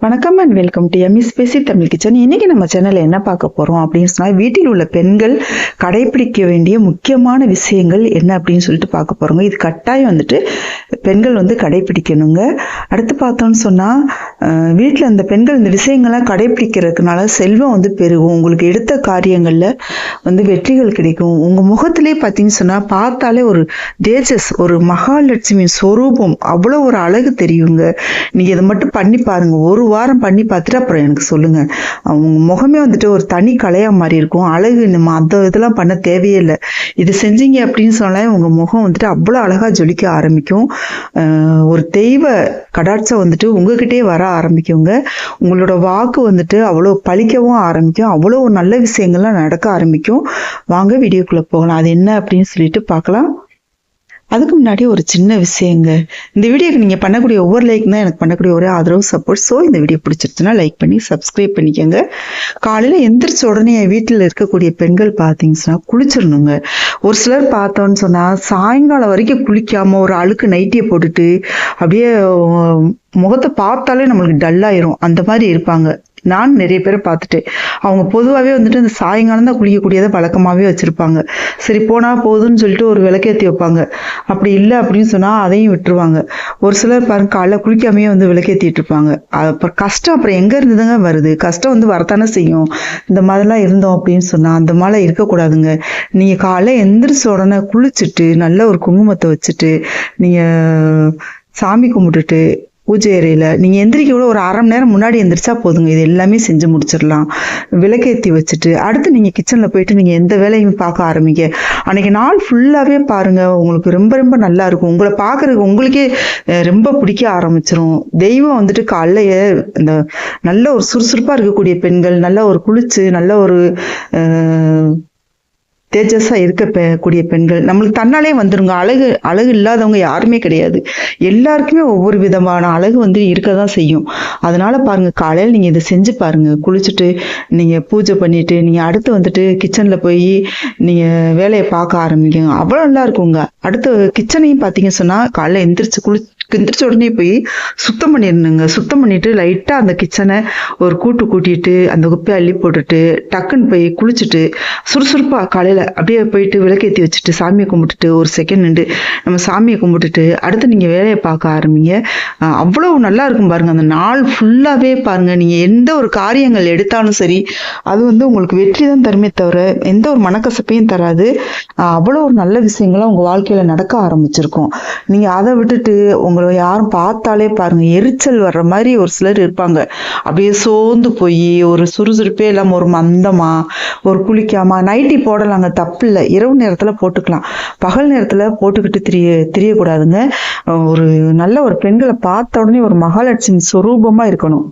வணக்கம் and welcome to Emmy Spacey Tamil kitchen. இன்னைக்கு நம்ம சேனல்ல என்ன பார்க்க போறோம் அப்படின்னு சொன்னா, வீட்டில் உள்ள பெண்கள் கடைபிடிக்க வேண்டிய முக்கியமான விஷயங்கள் என்ன அப்படின்னு சொல்லிட்டு பார்க்க போறோங்க. இது கட்டாயம் பெண்கள் கடைபிடிக்கணுங்க. அடுத்து பார்த்தோம்னு சொன்னா, வீட்டில் அந்த பெண்கள் இந்த விஷயங்கள்லாம் கடைபிடிக்கிறதுனால செல்வம் பெருகும். உங்களுக்கு எடுத்த காரியங்கள்ல வெற்றிகள் கிடைக்கும். உங்க முகத்திலே பார்த்தீங்கன்னு சொன்னா, பார்த்தாலே ஒரு தேஜஸ், ஒரு மகாலட்சுமி ஸ்வரூபம், அவ்வளோ ஒரு அழகு தெரியுங்க. நீங்க இதை மட்டும் பண்ணி பாருங்க. ஒரு வாரம் பண்ணி பார்த்துட்டு அப்புறம் எனக்கு சொல்லுங்க. அவங்க முகமே ஒரு தனி கலையா மாதிரி இருக்கும். அழகு நம்ம அந்த இதெல்லாம் பண்ண தேவையே இல்லை. இது செஞ்சீங்க அப்படின்னு சொன்னாலே உங்க முகம் அவ்வளோ அழகா ஜொலிக்க ஆரம்பிக்கும். ஒரு தெய்வ கடாட்சம் உங்ககிட்டே வர ஆரம்பிக்குங்க. உங்களோட வாக்கு அவ்வளோ பழிக்கவும் ஆரம்பிக்கும். அவ்வளோ நல்ல விஷயங்கள்லாம் நடக்க ஆரம்பிக்கும். வாங்க வீடியோக்குள்ள போகலாம். அது என்ன அப்படின்னு சொல்லிட்டு பார்க்கலாம். அதுக்கு முன்னாடி ஒரு சின்ன விஷயங்க. இந்த வீடியோக்கு நீங்கள் பண்ணக்கூடிய ஒவ்வொரு லைக் தான் எனக்கு பண்ணக்கூடிய ஒரே ஆதரவு, சப்போர்ட். ஸோ இந்த வீடியோ பிடிச்சிருச்சுன்னா லைக் பண்ணி சப்ஸ்கிரைப் பண்ணிக்கோங்க. காலையில் எந்திரிச்ச உடனே என் வீட்டில் இருக்கக்கூடிய பெண்கள் பார்த்தீங்கன்னா குளிச்சிடணுங்க. ஒரு சிலர் பார்த்தோன்னு சொன்னால் சாயங்காலம் வரைக்கும் குளிக்காமல் ஒரு அழுக்கு நைட்டியை போட்டுட்டு அப்படியே முகத்தை பார்த்தாலே நம்மளுக்கு டல்லாயிரும். அந்த மாதிரி இருப்பாங்க. நான் நிறைய பேரை பார்த்துட்டு, அவங்க பொதுவாகவே அந்த சாயங்காலம் தான் குளிக்கக்கூடியதை பழக்கமாகவே வச்சுருப்பாங்க. சரி போனால் போதுன்னு சொல்லிட்டு ஒரு விளக்கேற்றி வைப்பாங்க. அப்படி இல்லை அப்படின்னு சொன்னால் அதையும் விட்டுருவாங்க. ஒரு சிலர் பாருங்க காலைல குளிக்காமையே விளக்கேற்றிட்டு இருப்பாங்க. அப்புறம் கஷ்டம் அப்புறம் எங்கே இருந்துதாங்க வருது? கஷ்டம் வரத்தானே செய்யும். இந்த மாதிரிலாம் இருந்தோம் அப்படின்னு சொன்னால் அந்த மாதிரி இருக்கக்கூடாதுங்க. நீங்கள் காலைல எந்திரிச்ச உடனே குளிச்சுட்டு நல்ல ஒரு குங்குமத்தை வச்சுட்டு நீங்கள் சாமி கும்பிட்டுட்டு பூஜை அறையில் நீங்கள் எந்திரிக்க கூட ஒரு அரை மணி நேரம் முன்னாடி எந்திரிச்சா போதுங்க. இது எல்லாமே செஞ்சு முடிச்சிடலாம். விளக்கேற்றி வச்சுட்டு அடுத்து நீங்கள் கிச்சனில் போயிட்டு நீங்கள் எந்த வேலையும் பார்க்க ஆரம்பிங்க. அன்றைக்கி நாள் ஃபுல்லாகவே பாருங்கள், உங்களுக்கு ரொம்ப ரொம்ப நல்லா இருக்கும். உங்களை பார்க்குறதுக்கு உங்களுக்கே ரொம்ப பிடிக்க ஆரம்பிச்சிரும். தெய்வம் காலையே இந்த நல்ல ஒரு சுறுசுறுப்பாக இருக்கக்கூடிய பெண்கள், நல்ல ஒரு குளிச்சு நல்ல ஒரு தேஜஸாக இருக்கக்கூடிய பெண்கள் நம்மளுக்கு தன்னாலே வந்துருங்க. அழகு இல்லாதவங்க யாருமே கிடையாது. எல்லாருக்குமே ஒவ்வொரு விதமான அழகு இருக்க தான் செய்யும். அதனால பாருங்க, காலையில் நீங்கள் இதை செஞ்சு பாருங்க. குளிச்சுட்டு நீங்கள் பூஜை பண்ணிட்டு நீங்கள் அடுத்து கிச்சனில் போய் நீங்கள் வேலையை பார்க்க ஆரம்பிக்குங்க. அவ்வளோ நல்லா இருக்குங்க. அடுத்து கிச்சனையும் பார்த்தீங்கன்னு சொன்னால் காலையில் எந்திரிச்ச உடனே போய் சுத்தம் பண்ணிடணுங்க. சுத்தம் பண்ணிட்டு லைட்டாக அந்த கிச்சனை ஒரு கூட்டிட்டு அந்த குப்பையை அள்ளி போட்டுட்டு டக்குன்னு போய் குளிச்சுட்டு சுறுசுறுப்பாக காலையில் அப்படியே போயிட்டு விளக்கேற்றி வச்சுட்டு சாமியை கும்பிட்டுட்டு ஒரு செகண்ட் நின்று நம்ம சாமியை கும்பிட்டுட்டு அடுத்து நீங்கள் வேலையை பார்க்க ஆரம்பிங்க. அவ்வளோ நல்லா இருக்கும் பாருங்க. அந்த நாள் ஃபுல்லாகவே பாருங்க, நீங்கள் எந்த ஒரு காரியங்கள் எடுத்தாலும் சரி அது உங்களுக்கு வெற்றி தான் தருமே தவிர எந்த ஒரு மனக்கசப்பையும் தராது. அவ்வளோ ஒரு நல்ல விஷயங்கள்லாம் உங்கள் வாழ்க்கையில் நடக்க ஆரம்பிச்சிருக்கும். நீங்கள் அதை விட்டுட்டு உங்களை யாரும் பார்த்தாலே பாருங்க எரிச்சல் வர்ற மாதிரி ஒரு சிலர் இருப்பாங்க. அப்படியே சோர்ந்து போய் ஒரு சுறுசுறுப்பே இல்லாமல் ஒரு மந்தமா ஒரு குளிக்காம நைட்டி போடலாங்க, தப்பு இல்லை. இரவு நேரத்துல போட்டுக்கலாம். பகல் நேரத்துல போட்டுக்கிட்டு தெரியக்கூடாதுங்க. ஒரு நல்ல ஒரு பெண்களை பார்த்த உடனே ஒரு மகாலட்சுமி சொரூபமா இருக்கணும்.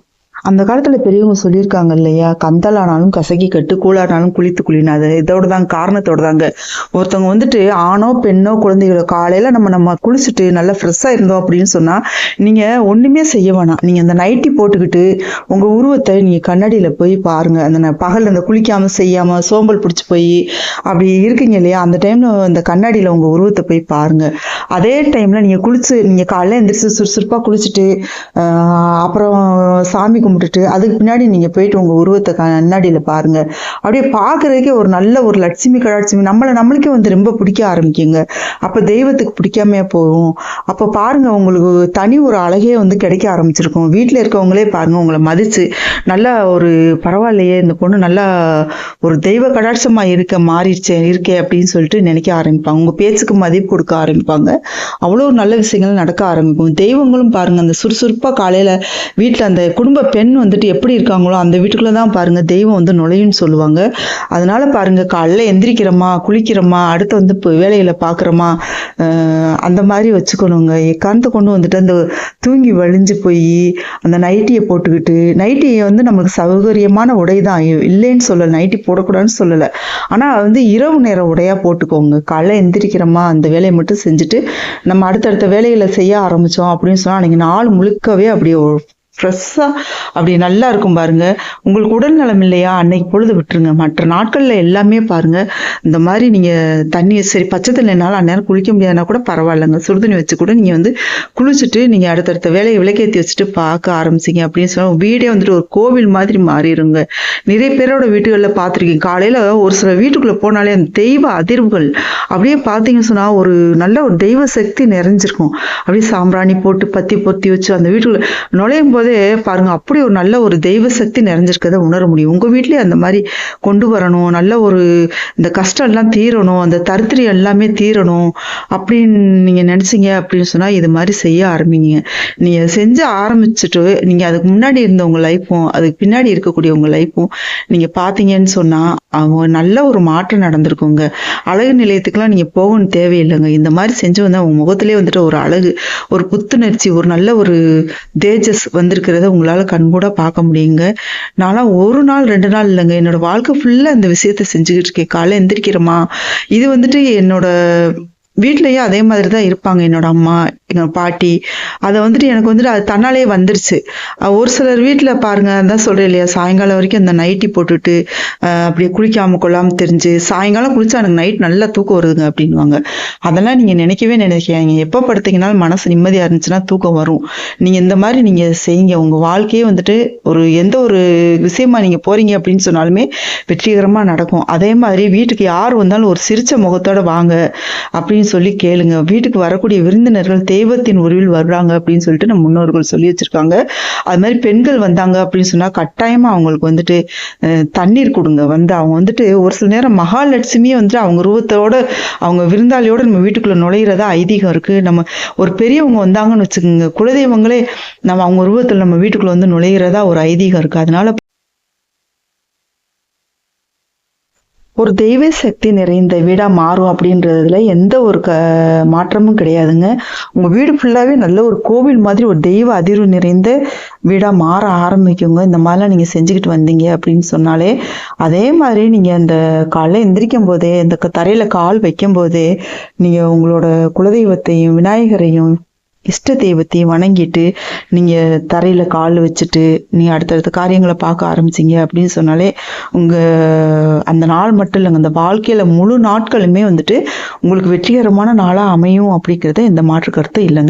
அந்த காலத்துல பெரியவங்க சொல்லியிருக்காங்க இல்லையா, கந்தலானாலும் கசக்கி கட்டு, கூழானாலும் குளித்து குளினாது. இதோட தாங்க, காரணத்தோட தாங்க. ஒருத்தவங்க ஆணோ பெண்ணோ குழந்தைகளோ காலையில நம்ம குளிச்சுட்டு நல்லா ஃப்ரெஷ்ஷா இருந்தோம் அப்படின்னு சொன்னா நீங்க ஒண்ணுமே செய்ய வேணாம். நீங்க அந்த நைட்டி போட்டுக்கிட்டு உங்க உருவத்தை நீங்க கண்ணாடியில போய் பாருங்க. அந்த பகல் அந்த குளிக்காம செய்யாம சோம்பல் பிடிச்சி போய் அப்படி இருக்கீங்க இல்லையா, அந்த டைம்ல அந்த கண்ணாடியில உங்க உருவத்தை போய் பாருங்க. அதே டைம்ல நீங்க நீங்க காலையில எந்திரிச்சு சுறுசுறுப்பா குளிச்சுட்டு அப்புறம் சாமி கும்பிட்டுட்டு அதுக்கு பின்னாடி நீங்க போயிட்டு உங்க உருவத்தை கண்ணாடியில பாருங்க. அப்படியே பாக்குறதுக்கே ஒரு நல்ல ஒரு லட்சுமி கடாட்சுமி நம்மளுக்கே ரொம்ப பிடிக்க ஆரம்பிக்குங்க. அப்ப தெய்வத்துக்கு பிடிக்காம போகும். அப்ப பாருங்க, உங்களுக்கு தனி ஒரு அழகே கிடைக்க ஆரம்பிச்சிருக்கும். வீட்டுல இருக்கவங்களே பாருங்க உங்களை மதிச்சு நல்லா ஒரு பரவாயில்லையே இந்த பொண்ணு நல்லா ஒரு தெய்வ கடாட்சமா இருக்கே அப்படின்னு சொல்லிட்டு நினைக்க ஆரம்பிப்பாங்க. உங்க பேச்சுக்கு மதிப்பு கொடுக்க ஆரம்பிப்பாங்க. அவ்வளவு நல்ல விஷயங்கள் நடக்க ஆரம்பிக்கும். தெய்வங்களும் பாருங்க அந்த சுறுசுறுப்பா காலையில வீட்டுல அந்த குடும்ப பெண் எப்படி இருக்காங்களோ அந்த வீட்டுக்குள்ளதான் பாருங்க தெய்வம் நுழையுன்னு சொல்லுவாங்க. அதனால பாருங்க, காலைல எந்திரிக்கிறோமா, குளிக்கிறோமா, அடுத்து வேலையில பாக்குறோமா, அந்த மாதிரி வச்சுக்கணுங்க. எக்காரணத்தை கொண்டு அந்த தூங்கி வழிஞ்சு போய் அந்த நைட்டியை போட்டுக்கிட்டு, நைட்டி நமக்கு சௌகரியமான உடை தான், இல்லைன்னு சொல்லல, நைட்டி போடக்கூடாதுன்னு சொல்லல. ஆனா இரவு நேர உடையா போட்டுக்கோங்க. காலைல எந்திரிக்கிறோமா அந்த வேலையை மட்டும் செஞ்சுட்டு நம்ம அடுத்தடுத்த வேலைகளை செய்ய ஆரம்பிச்சோம் அப்படின்னு சொன்னா அன்னைக்கு நாள் முழுக்கவே அப்படியே ஃப்ரெஷ்ஷாக அப்படி நல்லா இருக்கும் பாருங்க. உங்களுக்கு உடல் நலம் இல்லையா, அன்னைக்கு பொழுது விட்டுருங்க. மற்ற நாட்களில் எல்லாமே பாருங்க, இந்த மாதிரி நீங்கள் தண்ணி சரி பச்சை தண்ணினாலும் அந்நேரம் குளிக்க முடியாதுன்னா கூட பரவாயில்லைங்க, சுடுதண்ணி வச்சு கூட நீங்கள் வந்து குளிச்சுட்டு நீங்கள் அடுத்தடுத்த வேலையை விளக்கேற்றி வச்சுட்டு பார்க்க ஆரம்பிச்சிங்க அப்படின்னு சொன்னால் வீடே வந்துட்டு ஒரு கோவில் மாதிரி மாறிடுங்க. நிறைய பேரோட வீட்டுகளில் பார்த்துருக்கீங்க, காலையில் ஒரு சில வீட்டுக்குள்ளே போனாலே அந்த தெய்வ அதிர்வுகள் அப்படியே பார்த்தீங்கன்னு சொன்னால் ஒரு நல்ல ஒரு தெய்வ சக்தி நிறைஞ்சிருக்கும். அப்படியே சாம்பிராணி போட்டு பத்தி பொத்தி வச்சு அந்த வீட்டுக்குள்ள நுழையும் போதே பாருங்க, அப்படி ஒரு நல்ல ஒரு தெய்வ சக்தி நிறைஞ்சிருக்கதை உணர முடியும். உங்க வீட்லயே அந்த மாதிரி கொண்டு வரணும், நல்ல ஒரு இந்த கஷ்டம் எல்லாம் தீரணும், அந்த தரித்திரி எல்லாமே தீரணும் அப்படின்னு நீங்க நினைச்சீங்க அப்படின்னு சொன்னா இது மாதிரி செய்ய ஆரம்பிங்க. நீங்க செஞ்சு ஆரம்பிச்சுட்டு நீங்க அதுக்கு முன்னாடி இருந்த உங்க லைஃப்பும் அதுக்கு பின்னாடி இருக்கக்கூடிய உங்க லைஃப்பும் நீங்க பாத்தீங்கன்னு சொன்னா அவங்க நல்ல ஒரு மாற்றம் நடந்திருக்குங்க. அழகு நிலையத்துக்குலாம் நீங்க போகணும் தேவையில்லைங்க. இந்த மாதிரி செஞ்சு வந்தா உங்க முகத்திலே வந்துட்டு ஒரு அழகு, ஒரு புத்துணர்ச்சி, ஒரு நல்ல ஒரு தேஜஸ் வந்திருக்கிறத உங்களால கண்கூட பார்க்க முடியுங்க. நான்லாம் ஒரு நாள் 2 நாள் இல்லைங்க, என்னோட வாழ்க்கை ஃபுல்லா இந்த விஷயத்த செஞ்சுக்கிட்டு இருக்கேன். காலைல எந்திரிக்கிறோமா, இது வந்துட்டு என்னோட வீட்லயும் அதே மாதிரி தான் இருப்பாங்க. என்னோட அம்மா, என்னோட பாட்டி, அதை வந்துட்டு எனக்கு வந்துட்டு அது தன்னாலே வந்துருச்சு. ஒரு சிலர் வீட்டில் பாருங்க, அதான் சொல்றேன் இல்லையா, சாயங்காலம் வரைக்கும் அந்த நைட்டி போட்டுட்டு அப்படியே குளிக்காம கொள்ளாம தெரிஞ்சு சாயங்காலம் குளிச்சா எனக்கு நைட் நல்லா தூக்கம் வருதுங்க அப்படின்வாங்க. அதெல்லாம் நீங்க நினைக்கவே நினைக்காதீங்க. எப்போ படுத்தீங்கனாலும் மனசு நிம்மதியா இருந்துச்சுன்னா தூக்கம் வரும். நீங்க இந்த மாதிரி நீங்க செய்யுங்க. உங்க வாழ்க்கையே வந்துட்டு ஒரு எந்த ஒரு விஷயமா நீங்க போறீங்க அப்படின்னு சொன்னாலுமே வெற்றிகரமா நடக்கும். அதே மாதிரி வீட்டுக்கு யார் வந்தாலும் ஒரு சிரிச்ச முகத்தோட வாங்க அப்படின்னு சொல்லி கேளுங்க. வீட்டுக்கு வரக்கூடிய விருந்தினர்கள் தெய்வத்தின் உருவில் வருவாங்க அப்படின்னு சொல்லிட்டு நம்ம முன்னோர்கள் சொல்லி வச்சிருக்காங்க. அது மாதிரி பெண்கள் வந்தாங்க அப்படின்னு சொன்னா கட்டாயமா அவங்களுக்கு வந்துட்டு தண்ணீர் கொடுங்க. வந்து அவங்க வந்துட்டு ஒரு சில நேரம் மகாலட்சுமியே வந்துட்டு அவங்க உருவத்தோட அவங்க விருந்தாளியோட நம்ம வீட்டுக்குள்ள நுழையிறதா ஐதீகம் இருக்கு. நம்ம ஒரு பெரியவங்க வந்தாங்கன்னு வச்சுக்கோங்க, குலதெய்வங்களே நம்ம அவங்க உருவத்தில் நம்ம வீட்டுக்குள்ள வந்து நுழையிறதா ஒரு ஐதீகம் இருக்கு. அதனால ஒரு தெய்வ சக்தி நிறைந்த வீடா மாறும் அப்படின்றதுல எந்த ஒரு மாற்றமும் கிடையாதுங்க. உங்க வீடு ஃபுல்லாவே நல்ல ஒரு கோவில் மாதிரி ஒரு தெய்வ அதிர்வு நிறைந்த வீடா மாற ஆரம்பிக்குங்க. இந்த மாதிரிலாம் நீங்க செஞ்சுக்கிட்டு வந்தீங்க அப்படின்னு சொன்னாலே, அதே மாதிரி நீங்க அந்த காலைல எந்திரிக்கும் போதே, இந்த தரையில கால் வைக்கும் போதே நீங்க உங்களோட குலதெய்வத்தையும் விநாயகரையும் இஷ்ட தெய்வத்தையும் வணங்கிட்டு நீங்க தரையில கால் வச்சுட்டு நீங்க அடுத்தடுத்த காரியங்களை பார்க்க ஆரம்பிச்சீங்க அப்படின்னு சொன்னாலே உங்க அந்த நாள் மட்டும் இல்லைங்க, அந்த வாழ்க்கையில முழு நாட்களுமே வந்துட்டு உங்களுக்கு வெற்றிகரமான நாளா அமையும் அப்படிங்கிறது எந்த மாற்று கருத்தும் இல்லைங்க.